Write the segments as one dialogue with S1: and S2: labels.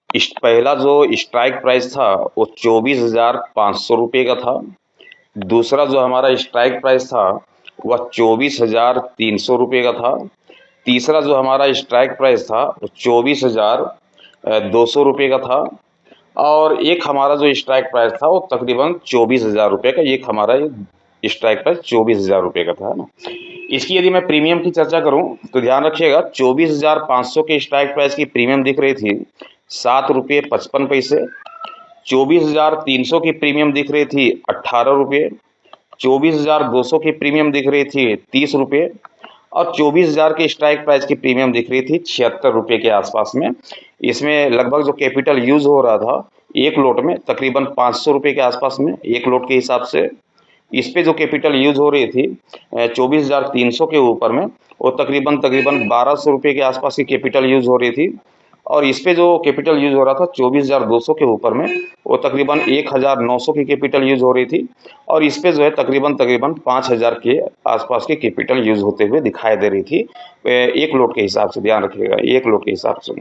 S1: पहला जो strike price था वो 24,500 रुपये का था। दूसरा जो हमारा स्ट्राइक प्राइस था वह 24,300 रुपये का था। तीसरा जो हमारा स्ट्राइक प्राइस था वो 24,200 रुपये का था। और एक हमारा जो स्ट्राइक प्राइस था वो तकरीबन 24,000 रुपये का, एक हमारा स्ट्राइक प्राइस 24,000 रुपये का था, है ना। इसकी यदि मैं प्रीमियम की चर्चा करूं तो ध्यान रखिएगा, 24,500 के स्ट्राइक प्राइस की प्रीमियम दिख रही थी 7 रुपये 55 पैसे। 24,300 की प्रीमियम दिख रही थी 18 रुपये। 24,200 की प्रीमियम दिख रही थी 30 रुपये। और 24,000 के स्ट्राइक प्राइस की प्रीमियम दिख रही थी 76 रुपये के आसपास में। इसमें लगभग जो कैपिटल यूज हो रहा था एक लोट में तकरीबन 500 रुपये के आसपास में, एक लोट के हिसाब से। इस पे जो कैपिटल यूज हो रही थी 24,300 के ऊपर में, वो तकरीबन तकरीबन 1,200 रुपये के आसपास की कैपिटल यूज हो रही थी। और इस पे जो कैपिटल यूज हो रहा था 24,200 के ऊपर में, वो तकरीबन 1,900 की कैपिटल यूज हो रही थी। और इस पे जो है तकरीबन तकरीबन 5,000 के आसपास की कैपिटल यूज होते हुए दिखाई दे रही थी, एक लोट के हिसाब से। ध्यान रखिएगा, एक लोट के हिसाब से।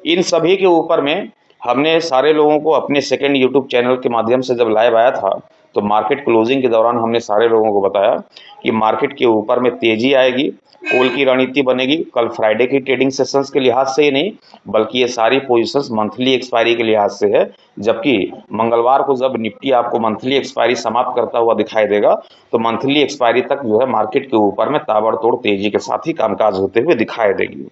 S1: इन सभी के ऊपर में हमने सारे लोगों को अपने सेकंड यूट्यूब चैनल के माध्यम से जब लाइव आया था तो मार्केट क्लोजिंग के दौरान हमने सारे लोगों को बताया कि मार्केट के ऊपर में तेजी आएगी, कॉल की रणनीति बनेगी। कल फ्राइडे की ट्रेडिंग सेशंस के लिहाज से ही नहीं, बल्कि ये सारी पोजीशंस मंथली एक्सपायरी के लिहाज से है। जबकि मंगलवार को जब निफ्टी आपको मंथली एक्सपायरी समाप्त करता हुआ दिखाई देगा तो मंथली एक्सपायरी तक जो है मार्केट के ऊपर में ताबड़तोड़ तेजी के साथ ही कामकाज होते हुए दिखाई देगी।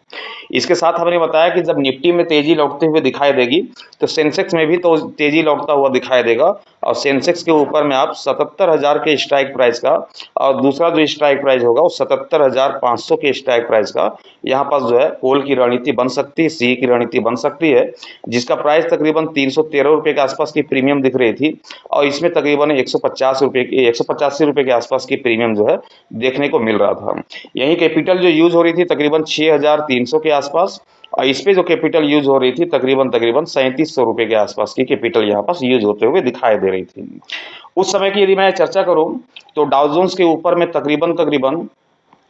S1: इसके साथ हमने बताया कि जब निफ्टी में तेजी लौटते हुए दिखाई देगी तो सेंसेक्स में भी तो तेजी लौटता हुआ दिखाई देगा। और सेंसेक्स के ऊपर में आप 77,000 के स्ट्राइक प्राइस का, और दूसरा जो स्ट्राइक प्राइस होगा वो 77,500 के स्ट्राइक प्राइस का यहाँ पास जो है कॉल की रणनीति बन सकती है, सी की रणनीति बन सकती है, जिसका प्राइस तकरीबन 313 रुपये के आसपास की प्रीमियम दिख रही थी। और इसमें तकरीबन 150 रुपये की 185 रुपये के आसपास की प्रीमियम जो है देखने को मिल रहा था। यही कैपिटल जो यूज हो रही थी तकरीबन 6,300 के आसपास, और इस पे जो कैपिटल यूज हो रही थी तकरीबन तकरीबन 3700 रुपये के आसपास की कैपिटल यहाँ पास यूज होते हुए दिखाई दे रही थी। उस समय की यदि मैं चर्चा करूं तो डाउ जोन्स के ऊपर में तकरीबन तकरीबन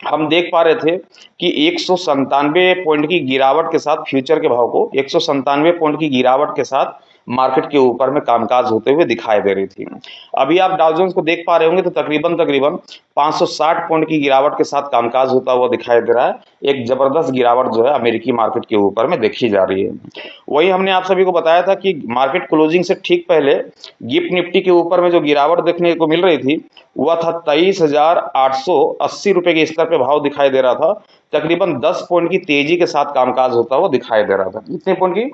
S1: हम देख पा रहे थे कि 197 पॉइंट की गिरावट के साथ फ्यूचर के भाव को 197 पॉइंट की गिरावट के साथ मार्केट के ऊपर में कामकाज होते हुए दिखाई दे रही थी। अभी आप डाउ जोन्स को देख पा रहे होंगे तो तकरीबन तकरीबन 560 पॉइंट की गिरावट के साथ कामकाज होता हुआ दिखाई दे रहा है। एक जबरदस्त गिरावट जो है अमेरिकी मार्केट के ऊपर में देखी जा रही है। वही हमने आप सभी को बताया था कि मार्केट क्लोजिंग से ठीक पहले गिफ्ट निफ्टी के ऊपर में जो गिरावट देखने को मिल रही थी वह था 23,880 रुपये के स्तर पे भाव दिखाई दे रहा था। तकरीबन 10 पॉइंट की तेजी के साथ कामकाज होता हुआ दिखाई दे रहा था। कितने पॉइंट की?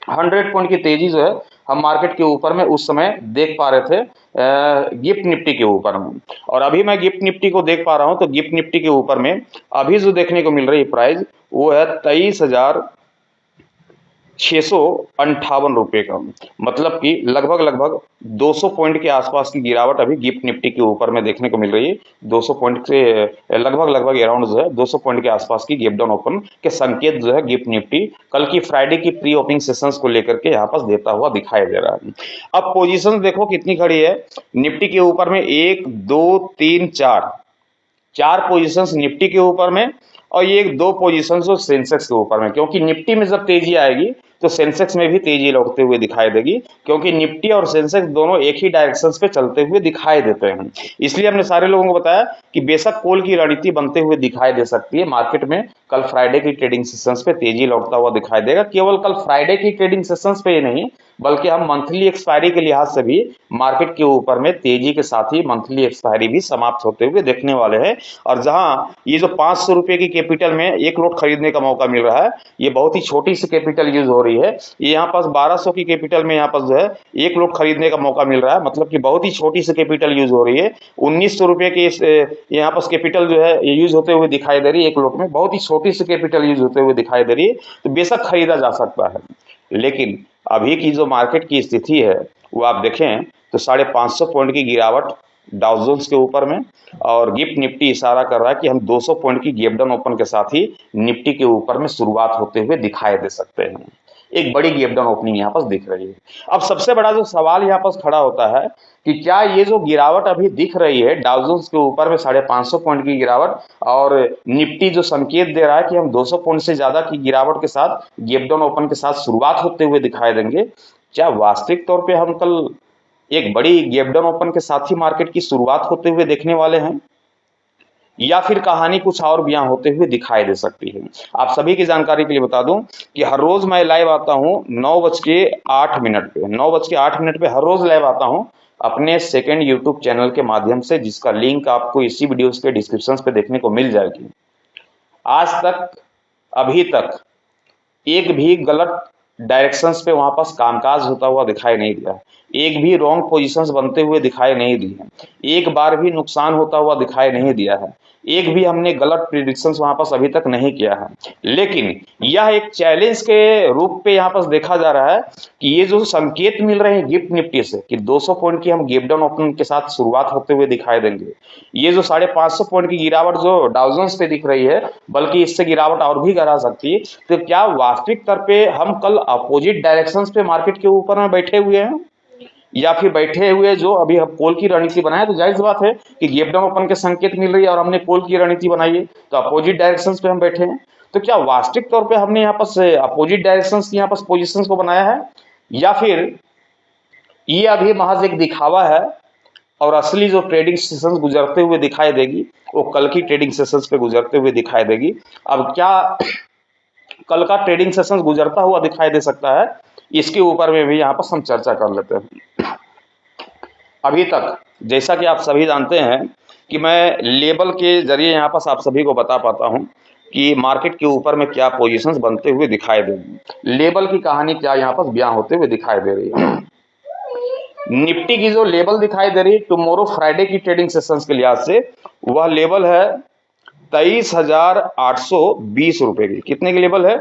S1: 100 पॉइंट की तेजी जो है हम मार्केट के ऊपर में उस समय देख पा रहे थे गिफ्ट निफ्टी के ऊपर में। और अभी मैं गिफ्ट निफ्टी को देख पा रहा हूं तो गिफ्ट निफ्टी के ऊपर में अभी जो देखने को मिल रही है प्राइस वो है 23,658 रुपये का। मतलब कि लगभग लगभग 200 पॉइंट के आसपास की गिरावट अभी गिफ्ट निफ्टी के ऊपर में देखने को मिल रही है। 200 पॉइंट से लगभग लगभग अराउंड जो है 200 पॉइंट के आसपास की गैप डाउन ओपन के संकेत जो है गिफ्ट निफ्टी कल की फ्राइडे की प्री ओपनिंग सेशंस को लेकर के यहाँ पास देता हुआ दिखाई दे रहा है। अब पोजीशन देखो कितनी खड़ी है निफ्टी के ऊपर में, 1 2 3 4 पोजीशंस निफ्टी के ऊपर में, और ये 2 पोजीशंस जो सेंसेक्स के ऊपर में। क्योंकि निफ्टी में जब तेजी आएगी तो सेंसेक्स में भी तेजी लौटते हुए दिखाई देगी, क्योंकि निफ्टी और सेंसेक्स दोनों एक ही डायरेक्शंस पे चलते हुए दिखाई देते हैं। इसलिए हमने सारे लोगों को बताया कि बेशक कॉल की रणनीति बनते हुए दिखाई दे सकती है मार्केट में। कल फ्राइडे की ट्रेडिंग सेशंस पे तेजी लौटता हुआ दिखाई देगा। केवल कल फ्राइडे की ट्रेडिंग सेशंस पे ही नहीं, बल्कि हम मंथली एक्सपायरी के लिहाज से भी मार्केट के ऊपर में तेजी के साथ ही मंथली एक्सपायरी भी समाप्त होते हुए देखने वाले हैं। और जहां ये जो 500 रुपए की कैपिटल में एक लोट खरीदने का मौका मिल रहा है, ये बहुत ही छोटी सी कैपिटल यूज हो रही है। ये यहाँ पास 1,200 की कैपिटल में यहाँ पास जो है एक लोट खरीदने का मौका मिल रहा है, मतलब कि बहुत ही छोटी सी कैपिटल यूज हो रही है। 1,900 रुपए की यहाँ पास कैपिटल जो है यूज होते हुए दिखाई दे रही है। एक लोट में बहुत ही छोटी सी कैपिटल यूज होते हुए दिखाई दे रही है, तो बेशक खरीदा जा सकता है। लेकिन अभी की जो मार्केट की स्थिति है वो आप देखें तो 550 पॉइंट की गिरावट डाउ जोन्स के ऊपर में, और गिफ्ट निफ्टी इशारा कर रहा है कि हम 200 पॉइंट की गैप डाउन ओपन के साथ ही निफ्टी के ऊपर में शुरुआत होते हुए दिखाई दे सकते हैं। एक बड़ी गैप डाउन ओपनिंग यहाँ पर दिख रही है। अब सबसे बड़ा जो सवाल यहाँ पर खड़ा होता है कि क्या ये जो गिरावट अभी दिख रही है डाउ जोन्स के ऊपर में 550 पॉइंट की गिरावट, और निफ्टी जो संकेत दे रहा है कि हम 200 पॉइंट से ज्यादा की गिरावट के साथ गैप डाउन ओपन के साथ शुरुआत होते हुए दिखाई देंगे, क्या वास्तविक तौर पे हम कल एक बड़ी गैप डाउन ओपन के साथ ही मार्केट की शुरुआत होते हुए देखने वाले हैं, या फिर कहानी कुछ और बयां होते हुए दिखाई दे सकती है। आप सभी की जानकारी के लिए बता दूं कि हर रोज मैं लाइव आता हूं 9:08 पे, 9:08 पे हर रोज लाइव आता हूं अपने सेकंड यूट्यूब चैनल के माध्यम से, जिसका लिंक आपको इसी वीडियो के डिस्क्रिप्शन पे देखने को मिल जाएगी। आज तक, अभी तक एक भी गलत डायरेक्शंस पे वहां पास कामकाज होता हुआ दिखाई नहीं दिया, एक भी रॉन्ग पोजीशंस बनते हुए दिखाई नहीं दी है, एक बार भी नुकसान होता हुआ दिखाई नहीं दिया है, एक भी हमने गलत प्रिडिक्शंस वहां पास अभी तक नहीं किया है। लेकिन यह एक चैलेंज के रूप पे यहाँ पास देखा जा रहा है कि ये जो संकेत मिल रहे हैं गिफ्ट निफ्टी से कि 200 पॉइंट की हम गैप डाउन ओपन के साथ शुरुआत होते हुए दिखाई देंगे, ये जो 550 पॉइंट की गिरावट जो डाउ जोन्स पे दिख रही है, बल्कि इससे गिरावट और भी गिरा सकती है, तो क्या वास्तविक तौर पे हम कल अपोजिट डायरेक्शंस पे मार्केट के ऊपर में बैठे हुए हैं, या फिर बैठे हुए जो अभी हम कॉल की रणनीति बनाए, तो जाहिर सी बात है कि गैप डाउन ओपन के संकेत मिल रही है और हमने कॉल की रणनीति बनाई है, तो अपोजिट डायरेक्शंस पे हम बैठे हैं। तो क्या वास्तविक तौर पे हमने यहाँ पर अपोजिट डायरेक्शंस की यहाँ पर पोजीशंस को बनाया है, या फिर ये अभी महज एक दिखावा है और असली जो ट्रेडिंग सेशंस गुजरते हुए दिखाई देगी वो कल की ट्रेडिंग सेशंस पे गुजरते हुए दिखाई देगी। अब क्या कल का ट्रेडिंग सेशंस गुजरता हुआ दिखाई दे सकता है, इसके ऊपर में भी यहाँ पर हम चर्चा कर लेते हैं। अभी तक जैसा कि आप सभी जानते हैं कि मैं लेबल के जरिए यहाँ पर आप सभी को बता पाता हूँ कि मार्केट के ऊपर में क्या पोजीशंस बनते हुए दिखाई देंगी, लेबल की कहानी क्या यहाँ पर बयां होते हुए दिखाई दे रही है। निफ्टी की जो लेवल दिखाई दे रही है टुमारो फ्राइडे की ट्रेडिंग सेशंस के लिहाज से, वह लेवल है 23,820 रुपए की। कितने की लेवल है?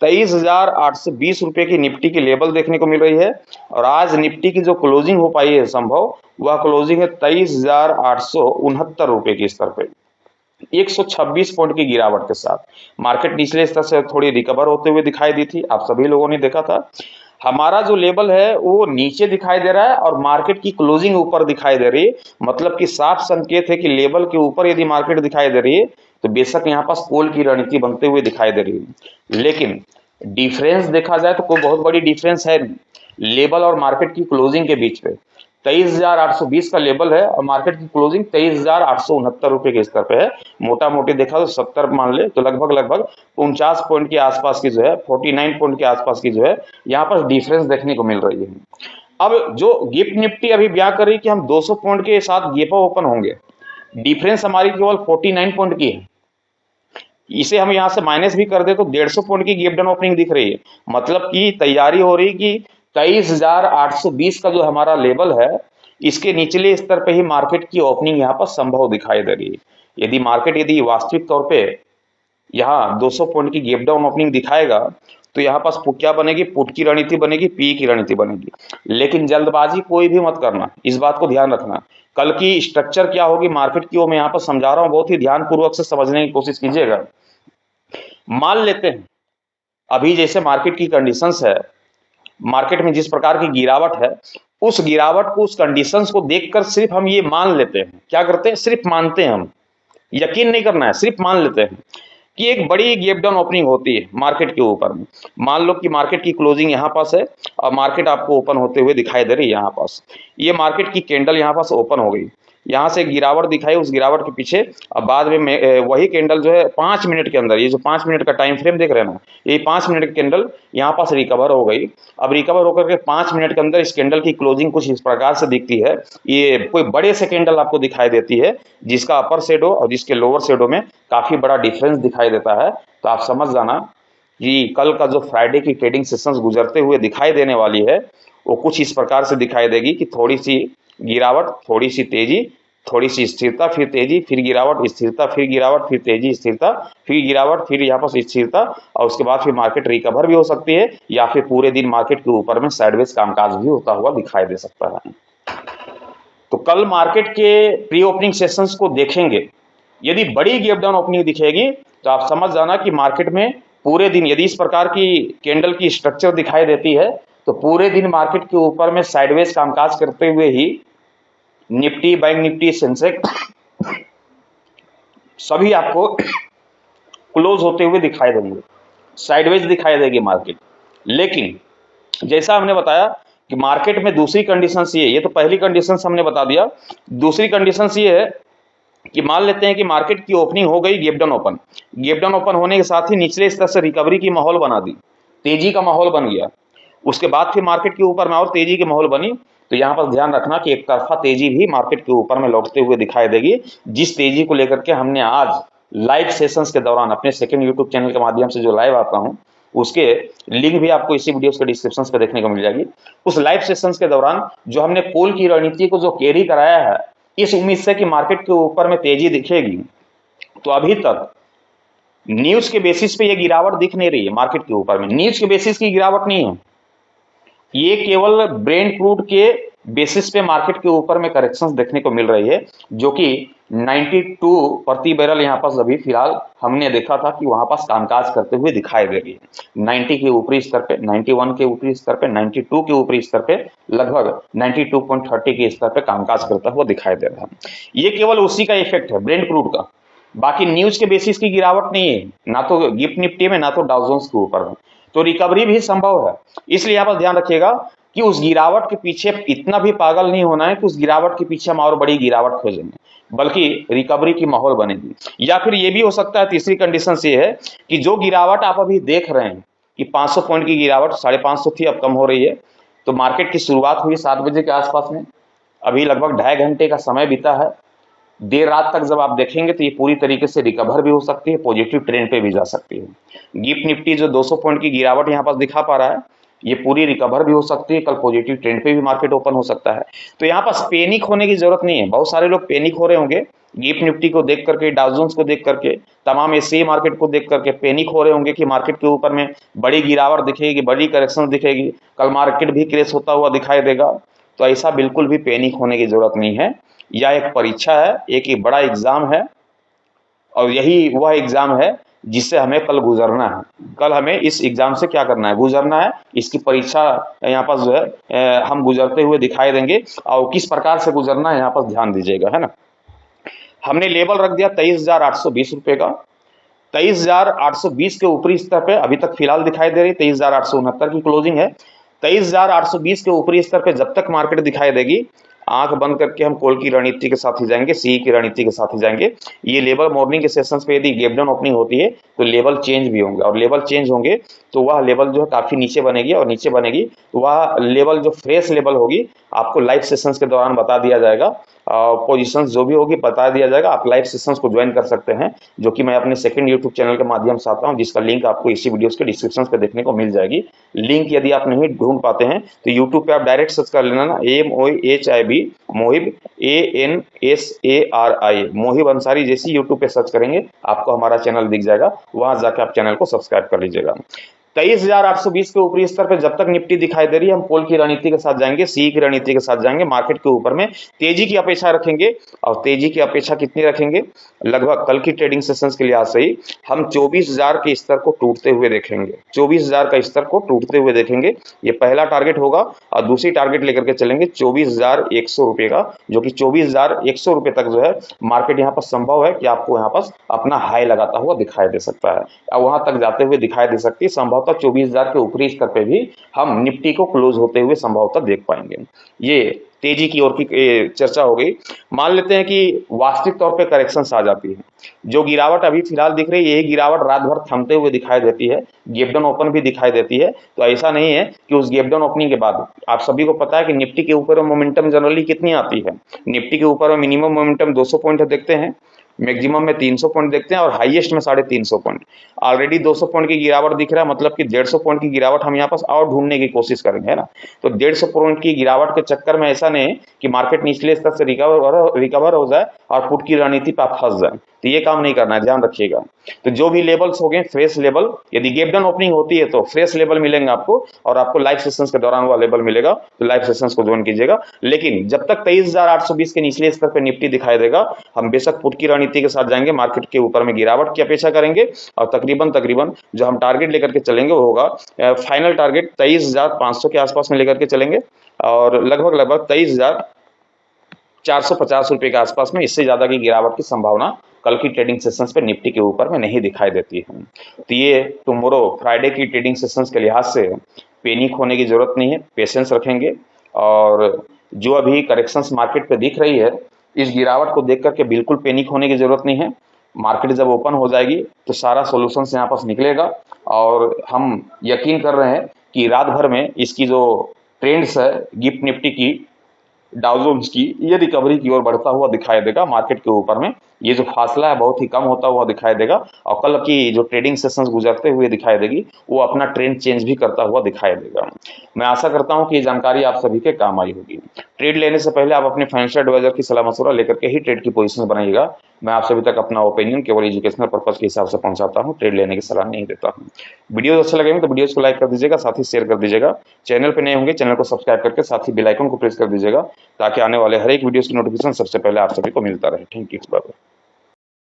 S1: 23,820 रुपए की निफ्टी की लेवल देखने को मिल रही है, और आज निफ्टी की जो क्लोजिंग हो पाई है संभव, वह क्लोजिंग है 23,869 रुपए के स्तर पे, 126 पॉइंट की गिरावट के साथ। मार्केट निचले स्तर से थोड़ी रिकवर होते हुए दिखाई दी थी, आप सभी लोगों ने देखा था। हमारा जो लेवल है वो नीचे दिखाई दे रहा है और मार्केट की क्लोजिंग ऊपर दिखाई दे रही है, मतलब कि साफ संकेत है कि लेवल के ऊपर यदि मार्केट दिखाई दे रही है तो बेशक यहाँ पास कॉल की रणनीति बनते हुए दिखाई दे रही है। लेकिन डिफरेंस देखा जाए तो कोई बहुत बड़ी डिफरेंस है लेवल और मार्केट की क्लोजिंग के बीच में। 23,820 का लेवल है और मार्केट की क्लोजिंग 23,869 रुपए के स्तर पे है। मोटा मोटी देखा तो 70 मान ले तो लगभग 49 पॉइंट के आसपास की जो है, 49 पॉइंट के आसपास की जो है यहाँ पर डिफरेंस देखने को मिल रही है। अब जो गिफ्ट निफ्टी अभी बयां कर रही है कि हम 200 पॉइंट के साथ गैप ओपन होंगे, डिफरेंस हमारी केवल 49 पॉइंट की है। इसे हम यहाँ से माइनस भी कर दे तो 150 पॉइंट की गैप डाउन ओपनिंग दिख रही है, मतलब कि तैयारी हो रही कि 23,820 का जो हमारा लेवल है, इसके निचले स्तर पे ही मार्केट की ओपनिंग यहाँ पर संभव दिखाई दे रही है। यदि मार्केट यदि वास्तविक तौर पे यहाँ 200 पॉइंट की गैप डाउन ओपनिंग दिखाएगा तो यहाँ पास क्या बनेगी, पुट की रणनीति बनेगी, पी की रणनीति बनेगी। लेकिन जल्दबाजी कोई भी मत करना, इस बात को ध्यान रखना। कल की स्ट्रक्चर क्या होगी मार्केट की, वो मैं यहाँ पर समझा रहा हूँ, बहुत ही ध्यानपूर्वक से समझने की कोशिश कीजिएगा। मान लेते हैं अभी जैसे मार्केट की कंडीशंस है, मार्केट में जिस प्रकार की गिरावट है, उस गिरावट को, उस कंडीशंस को देखकर सिर्फ हम ये मान लेते हैं, क्या करते हैं, सिर्फ मानते हैं, हम यकीन नहीं करना है, सिर्फ मान लेते हैं कि एक बड़ी गैप डाउन ओपनिंग होती है मार्केट के ऊपर में। मान लो कि मार्केट की क्लोजिंग यहाँ पास है और मार्केट आपको ओपन होते हुए दिखाई दे रही है। यहाँ पास ये मार्केट की कैंडल यहाँ पास ओपन हो गई, यहाँ से गिरावट दिखाई, उस गिरावट के पीछे अब बाद में वही कैंडल जो है 5 मिनट के अंदर, ये जो 5 मिनट का टाइम फ्रेम देख रहे हैं ना, ये 5 मिनट की कैंडल यहाँ पास रिकवर हो गई। अब रिकवर होकर के 5 मिनट के अंदर इस कैंडल की क्लोजिंग कुछ इस प्रकार से दिखती है, ये कोई बड़े से कैंडल आपको दिखाई देती है जिसका अपर शेडो और जिसके लोअर शेडो में काफी बड़ा डिफरेंस दिखाई देता है। तो आप समझ जाना कि कल का जो फ्राइडे की ट्रेडिंग सेशंस गुजरते हुए दिखाई देने वाली है, वो कुछ इस प्रकार से दिखाई देगी कि थोड़ी सी गिरावट, थोड़ी सी तेजी, थोड़ी सी स्थिरता, फिर तेजी, फिर गिरावट, स्थिरता, फिर गिरावट, फिर तेजी, स्थिरता, फिर गिरावट, फिर यहाँ पर स्थिरता, और उसके बाद फिर मार्केट रिकवर भी हो सकती है या फिर पूरे दिन मार्केट के ऊपर में साइडवेज कामकाज भी होता हुआ दिखाई दे सकता है। तो कल मार्केट के प्री ओपनिंग सेशंस को देखेंगे, यदि बड़ी गैप डाउन ओपनिंग दिखेगी तो आप समझ जाना कि मार्केट में पूरे दिन यदि इस प्रकार की कैंडल की स्ट्रक्चर दिखाई देती है तो पूरे दिन मार्केट के ऊपर में साइडवेज कामकाज करते हुए ही निफ्टी, बैंक निफ्टी, सेंसेक्स सभी आपको क्लोज होते हुए दिखाई देंगे, साइडवेज दिखाई देगी मार्केट। लेकिन जैसा हमने बताया कि मार्केट में दूसरी कंडीशंस ये तो पहली कंडीशंस हमने बता दिया। दूसरी कंडीशंस ये है कि मान लेते हैं कि मार्केट की ओपनिंग हो गई, गैप डाउन ओपन होने के साथ ही निचले स्तर से रिकवरी की माहौल बना दी, तेजी का माहौल बन गया। उसके बाद फिर मार्केट के ऊपर में और तेजी की माहौल बनी, तो यहाँ पर ध्यान रखना कि एक तरफा तेजी भी मार्केट के ऊपर में लौटते हुए दिखाई देगी, जिस तेजी को लेकर के हमने आज लाइव सेशंस के दौरान अपने सेकंड यूट्यूब चैनल के माध्यम से जो लाइव आता हूँ उसके लिंक भी आपको इसी वीडियो के डिस्क्रिप्शन पे देखने को मिल जाएगी। उस लाइव सेशंस के दौरान जो हमने पोल की रणनीति को जो कैरी कराया है, इस उम्मीद से कि मार्केट के ऊपर में तेजी दिखेगी, तो अभी तक न्यूज के बेसिस पे ये गिरावट दिख नहीं रही है मार्केट के ऊपर में। न्यूज के बेसिस की गिरावट नहीं है, ये केवल ब्रेंट क्रूड के बेसिस पे मार्केट के ऊपर में करेक्शंस देखने को मिल रही है, जो कि 92 प्रति बैरल यहाँ पास अभी फिलहाल हमने देखा था कि वहां पास कामकाज करते हुए दिखाई दे रही है। 90 के ऊपरी स्तर पे, 91 के ऊपरी स्तर पे, 92 के ऊपरी स्तर पे, लगभग 92.30 के स्तर पे कामकाज करता हुआ दिखाई दे रहा है। ये केवल उसी का इफेक्ट है ब्रेंट क्रूड का, बाकी न्यूज के बेसिस की गिरावट नहीं है, ना तो गिफ्ट निफ्टी में ना तो डाउ जोन्स के ऊपर में। तो रिकवरी भी संभव है, इसलिए यहाँ पर ध्यान रखिएगा कि उस गिरावट के पीछे इतना भी पागल नहीं होना है कि उस गिरावट के पीछे हम और बड़ी गिरावट खोजेंगे, बल्कि रिकवरी की माहौल बनेगी। या फिर ये भी हो सकता है, तीसरी कंडीशन ये है कि जो गिरावट आप अभी देख रहे हैं कि 500 पॉइंट की गिरावट 550 थी, अब कम हो रही है, तो मार्केट की शुरुआत हुई 7 बजे के आसपास में, अभी लगभग 2.5 घंटे का समय बीता है। देर रात तक जब आप देखेंगे तो ये पूरी तरीके से रिकवर भी हो सकती है, पॉजिटिव ट्रेंड पे भी जा सकती है। गिफ्ट निफ्टी जो 200 पॉइंट की गिरावट यहाँ पास दिखा पा रहा है, ये पूरी रिकवर भी हो सकती है, कल पॉजिटिव ट्रेंड पे भी मार्केट ओपन हो सकता है। तो यहाँ पास पैनिक होने की जरूरत नहीं है। बहुत सारे लोग पैनिक हो रहे होंगे गिफ्ट निफ्टी को देख करके, डाउ जोन्स को देख करके, तमाम एशियाई मार्केट को देख करके पैनिक हो रहे होंगे कि मार्केट के ऊपर में बड़ी गिरावट दिखेगी, बड़ी करेक्शन दिखेगी, कल मार्केट भी क्रैश होता हुआ दिखाई देगा। तो ऐसा बिल्कुल भी पैनिक होने की जरूरत नहीं है। यह एक परीक्षा है, एक बड़ा एग्जाम है, और यही वह एग्जाम है जिससे हमें कल गुजरना है। कल हमें इस एग्जाम से क्या करना है, गुजरना है। इसकी परीक्षा यहाँ पर जो है हम गुजरते हुए दिखाई देंगे, और किस प्रकार से गुजरना है यहाँ पर ध्यान दीजिएगा, है ना। हमने लेवल रख दिया 23,820 रुपए का। 23,820 के ऊपरी स्तर पे अभी तक फिलहाल दिखाई दे रही 23,869 की क्लोजिंग है। 23,820 के ऊपरी स्तर पे जब तक मार्केट दिखाई देगी, आंख बंद करके हम कॉल की रणनीति के साथ ही जाएंगे, सी की रणनीति के साथ ही जाएंगे। ये लेवल मॉर्निंग के सेशंस पे यदि गैप डाउन ओपनिंग होती है तो लेवल चेंज भी होंगे, और लेवल चेंज होंगे तो वह लेवल जो है काफी नीचे बनेगी, और नीचे बनेगी तो वह लेवल जो फ्रेश लेवल होगी आपको लाइव सेशंस के दौरान बता दिया जाएगा। पोजीशंस जो भी होगी बता दिया जाएगा। आप लाइव सेशंस को ज्वाइन कर सकते हैं, जो कि मैं अपने सेकंड यूट्यूब चैनल के माध्यम से आता हूं, जिसका लिंक आपको इसी वीडियोस के डिस्क्रिप्शन पे देखने को मिल जाएगी। लिंक यदि आप नहीं ढूंढ पाते हैं तो यूट्यूब पे आप डायरेक्ट सर्च कर लेना ना, MOHIB मोहिब ANSARI मोहिब अंसारी, जैसी यूट्यूब पे सर्च करेंगे आपको हमारा चैनल दिख जाएगा, वहां जाकर आप चैनल को सब्सक्राइब कर लीजिएगा। 23,820 के ऊपरी स्तर पर जब तक निफ्टी दिखाई दे रही है, हम पोल की रणनीति के साथ जाएंगे, सी की रणनीति के साथ जाएंगे। मार्केट के ऊपर में तेजी की अपेक्षा रखेंगे, और तेजी की अपेक्षा कितनी रखेंगे, लगभग कल की ट्रेडिंग सेशंस के लिहाज से ही हम 24,000 के स्तर को टूटते हुए देखेंगे। 24,000 का स्तर को टूटते हुए देखेंगे, ये पहला टारगेट होगा। और दूसरी टारगेट लेकर के चलेंगे 24,100 रुपए का, जो कि 24,100 रुपए तक जो है मार्केट यहाँ पर संभव है कि आपको यहाँ पर अपना हाई लगाता हुआ दिखाई दे सकता है, और वहां तक जाते हुए दिखाई दे सकती है। संभवतः 24,000 के ऊपरी स्तर पे भी हम निफ्टी को क्लोज होते हुए संभवतः देख पाएंगे। ये तेजी की ओर की चर्चा हो गई। मान लेते हैं कि वास्तविक तौर पे करेक्शंस आ जाती है, जो गिरावट अभी फिलहाल दिख रही है, यही गिरावट रात भर थमते हुए दिखाई देती है, गैप डाउन ओपन भी दिखाई देती है। तो ऐसा नहीं है कि उस गैप डाउन ओपनिंग के बाद, आप सभी को पता है कि निफ्टी के ऊपर मोमेंटम जनरली कितनी आती है। निफ्टी के ऊपर मिनिमम मोमेंटम 200 पॉइंट देखते हैं, मैक्सिमम में 300 पॉइंट देखते हैं, और हाईएस्ट में 350 पॉइंट। ऑलरेडी 200 पॉइंट की गिरावट दिख रहा है, मतलब कि 150 पॉइंट की गिरावट हम यहाँ पास और ढूंढने की कोशिश करेंगे, है ना। तो 150 पॉइंट की गिरावट के चक्कर में ऐसा नहीं है कि मार्केट निचले स्तर से रिकवर हो जाए और पुट की रणनीति पे आप फंस जाए, तो ये काम नहीं करना है, ध्यान रखिएगा। तो जो भी लेवल्स हो गए फ्रेश लेवल, यदि गैप डाउन ओपनिंग होती है तो फ्रेश लेवल मिलेंगे आपको, और आपको लाइव सेशंस के दौरान वो लेवल मिलेगा, तो लाइव सेशंस को ज्वाइन कीजिएगा। लेकिन जब तक 23,820 के निचले स्तर पर निफ्टी दिखाई देगा, हम बेशक पुट की रणनीति के साथ जाएंगे, मार्केट के ऊपर में गिरावट की अपेक्षा करेंगे, और तकरीबन जो हम टारगेट लेकर के चलेंगे वो होगा फाइनल टारगेट 23,500 के आसपास में लेकर के चलेंगे, और लगभग 23,450 रुपए के आसपास में। इससे ज्यादा की गिरावट की संभावना कल की ट्रेडिंग सेशंस पे निफ्टी के ऊपर में नहीं दिखाई देती है। तो ये टुमारो फ्राइडे की ट्रेडिंग सेशंस के लिहाज से पैनिक होने की जरूरत नहीं है, पेशेंस रखेंगे, और जो अभी करेक्शंस मार्केट पे दिख रही है, इस गिरावट को देख करके बिल्कुल पैनिक होने की जरूरत नहीं है। मार्केट जब ओपन हो जाएगी तो सारा सॉल्यूशंस यहाँ पास निकलेगा, और हम यकीन कर रहे हैं कि रात भर में इसकी जो ट्रेंड्स है गिफ्ट निफ्टी की, डाउ जोन्स की, ये रिकवरी की ओर बढ़ता हुआ दिखाई देगा। मार्केट के ऊपर में ये जो फासला है बहुत ही कम होता हुआ दिखाई देगा, और कल की जो ट्रेडिंग सेशंस गुजरते हुए दिखाई देगी, वो अपना ट्रेंड चेंज भी करता हुआ दिखाई देगा। मैं आशा करता हूं कि ये जानकारी आप सभी के काम आई होगी। ट्रेड लेने से पहले आप अपने फाइनेंशियल एडवाइजर की सलाह मशवरा लेकर के ही ट्रेड की पोजीशन बनाइएगा। मैं आप सभी तक अपना ओपिनियन केवल एजुकेशनल पर्पज के हिसाब से पहुंचाता हूं, ट्रेड लेने की सलाह नहीं देता हूं। वीडियो अच्छे लगेंगे तो वीडियोस को लाइक कर दीजिएगा, साथ ही शेयर कर दीजिएगा। चैनल पे नए होंगे चैनल को सब्सक्राइब करके साथ ही बेल आइकन को प्रेस कर दीजिएगा, ताकि आने वाले हर एक वीडियोस की नोटिफिकेशन सबसे पहले आप सभी को मिलता रहे। Thank you, bye bye.